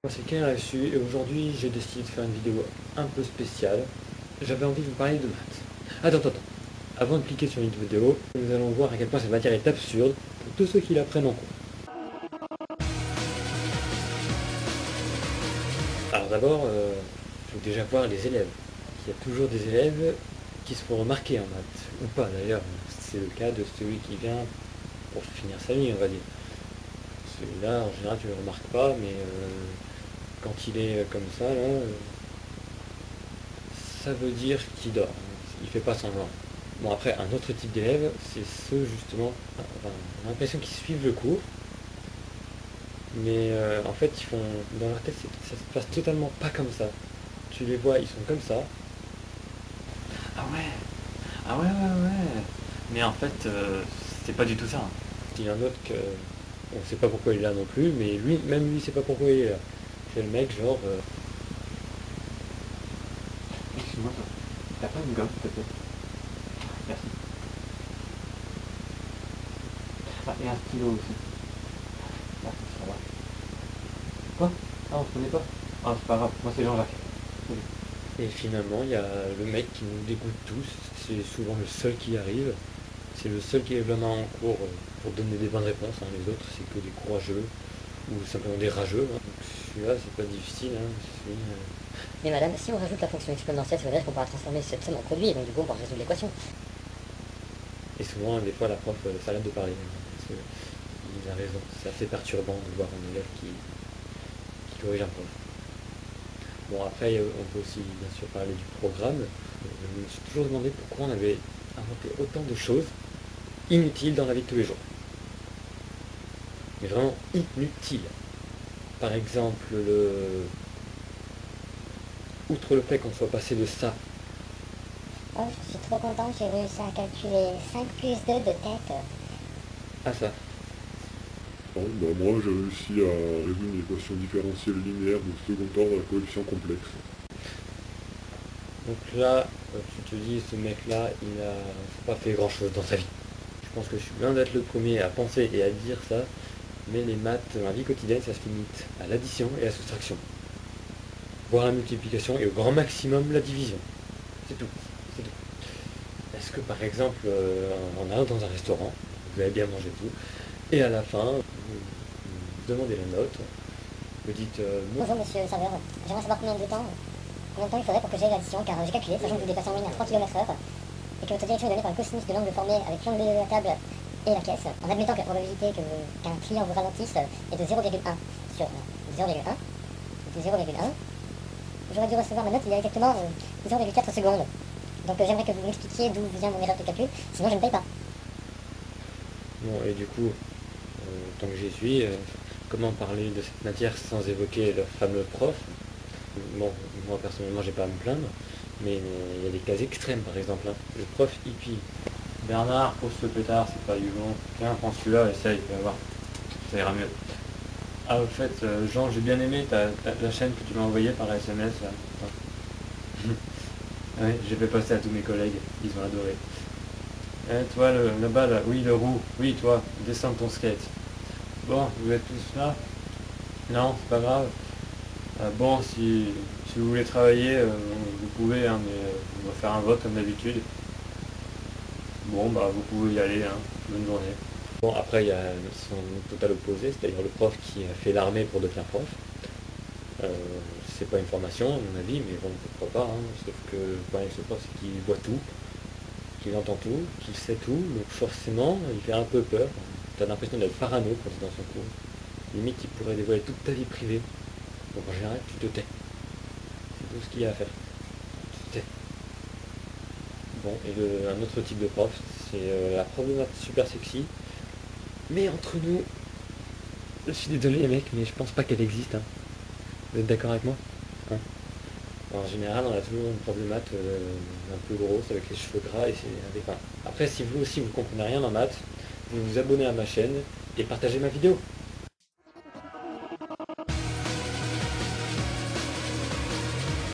C'est KRSU et aujourd'hui j'ai décidé de faire une vidéo un peu spéciale. J'avais envie de vous parler de maths. Attends. Avant de cliquer sur une vidéo, nous allons voir à quel point cette matière est absurde pour tous ceux qui la prennent en cours. Alors d'abord, il faut déjà voir les élèves. Il y a toujours des élèves qui se font remarquer en maths, ou pas d'ailleurs. C'est le cas de celui qui vient pour finir sa vie, on va dire. Celui-là, en général, tu ne le remarques pas, mais quand il est comme ça, là, ça veut dire qu'il dort. Il fait pas semblant. Bon, après, un autre type d'élèves, c'est ceux justement, enfin, on a l'impression qu'ils suivent le cours, mais en fait, ils font, dans leur tête, ça se passe totalement pas comme ça. Tu les vois, ils sont comme ça. Ah ouais. Mais en fait, c'est pas du tout ça. Il y en a un autre que, on sait pas pourquoi il est là non plus, mais lui, même lui, sait pas pourquoi il est là. C'est le mec, genre. Excuse-moi, t'as pas une gomme, s'il te plaît? Merci. Ah, et un stylo aussi. Merci, ça va. Quoi? Ah, on se connaît pas? Ah, c'est pas grave, moi c'est Jean-Jacques. Salut. Et finalement, il y a le mec qui nous dégoûte tous, c'est souvent le seul qui arrive, c'est le seul qui lève la main en cours pour donner des bonnes réponses, hein. Les autres c'est que des courageux, ou simplement des rageux, hein. Donc celui-là c'est pas difficile, hein. Mais madame, si on rajoute la fonction exponentielle, ça veut dire qu'on pourra transformer cette somme en produit, et donc du coup on pourra résoudre l'équation. Et souvent, des fois, la prof s'arrête de parler, hein, parce qu'il a raison, c'est assez perturbant de voir un élève qui corrige un prof. Bon, après, on peut aussi bien sûr parler du programme. Je me suis toujours demandé pourquoi on avait inventé autant de choses inutiles dans la vie de tous les jours. Mais vraiment inutiles. Par exemple, outre le fait qu'on soit passé de ça. Oh, je suis trop content, j'ai réussi à calculer 5 plus 2 de tête. À ça. Moi j'ai réussi à résoudre une équation différentielle linéaire de second ordre à coefficient complexe. Donc là, tu te dis, ce mec-là, il n'a pas fait grand-chose dans sa vie. Je pense que je suis loin d'être le premier à penser et à dire ça, mais les maths dans la vie quotidienne, ça se limite à l'addition et à la soustraction. Voire la multiplication et au grand maximum la division. C'est tout. Est-ce que par exemple, on arrive dans un restaurant, vous avez bien mangé tout, et à la fin, vous demandez la note, vous dites Bonjour monsieur le serveur, j'aimerais savoir combien de temps il faudrait pour que j'aie l'addition, car j'ai calculé, sachant que vous dépassez en moyenne à 3 km/h, et que votre direction est donnée par le cosinus de l'angle formé avec l'angle de la table et la caisse, en admettant que la probabilité qu'un client vous ralentisse est de 0,1 sur 0,1, de 0,1, j'aurais dû recevoir ma note il y a exactement 0,4 secondes. Donc j'aimerais que vous m'expliquiez d'où vient mon erreur de calcul, sinon je ne paye pas. bon, et du coup, tant que j'y suis, comment parler de cette matière sans évoquer le fameux prof? Bon, moi personnellement j'ai pas à me plaindre, mais il y a des cas extrêmes par exemple, hein. Le prof hippie. Bernard, pose ce pétard, c'est pas du bon. Tiens, prends celui-là, essaye, tu vas voir. Ça ira mieux. Ah, au fait, Jean, j'ai bien aimé la chaîne que tu m'as envoyée par SMS, là. Ouais, j'ai fait passer à tous mes collègues, ils ont adoré. Toi, là-bas, là, oui, le roux, oui, toi, descends de ton skate. Bon, vous êtes tous là? Non, c'est pas grave. Bon, si vous voulez travailler, vous pouvez, hein, mais on va faire un vote comme d'habitude. Bon, bah vous pouvez y aller, hein. Bonne journée. Bon, après, il y a son total opposé, c'est-à-dire le prof qui a fait l'armée pour devenir prof. C'est pas une formation, à mon avis, mais bon, pourquoi pas, hein. Sauf que le problème avec ce prof, c'est qu'il voit tout, qu'il entend tout, qu'il sait tout, donc forcément, il fait un peu peur. T'as l'impression d'être parano quand tu es dans son cours. Limite, il pourrait dévoiler toute ta vie privée. Donc en général, tu te tais. C'est tout ce qu'il y a à faire. Tu te tais. Bon, et un autre type de prof, c'est la prof de maths super sexy. Mais entre nous, je suis désolé les mecs, mais je pense pas qu'elle existe, hein. Vous êtes d'accord avec moi, hein? En général, on a toujours une prof de maths un peu grosse, avec les cheveux gras, et c'est avec un... Après, si vous aussi vous comprenez rien en maths, vous vous abonnez à ma chaîne et partagez ma vidéo.